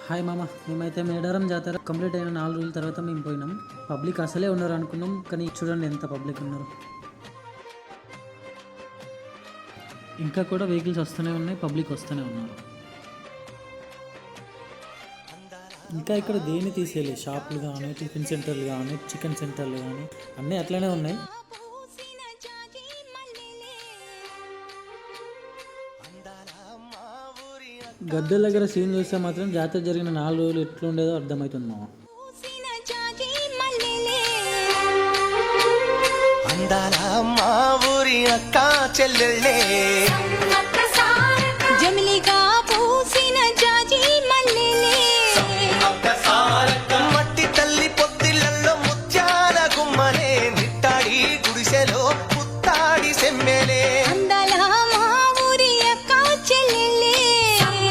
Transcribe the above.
Hi మామ, మేమైతే మేడారం జాతర కంప్లీట్ అయిన 4 రోజుల తర్వాత మేము పోయినాం. పబ్లిక్ అసలే ఉన్నారు అనుకున్నాం, కానీ చూడండి ఎంత పబ్లిక్ ఉన్నారు. ఇంకా కూడా వెహికల్స్ వస్తూనే ఉన్నాయి, పబ్లిక్ వస్తూనే ఉన్నారు. ఇంకా ఇక్కడ దేని తీసేయలేదు, షాపులు కానీ టిఫిన్ సెంటర్లు కానీ చికెన్ సెంటర్లు కానీ అన్నీ అట్లనే ఉన్నాయి. గద్దెల దగ్గర సీన్ చూస్తే మాత్రం జాతర జరిగిన 4 రోజులు ఎట్లుండేదో అర్థమవుతుంది మామ. అందాల మా ఊరి అక్క చెల్లెళ్ళే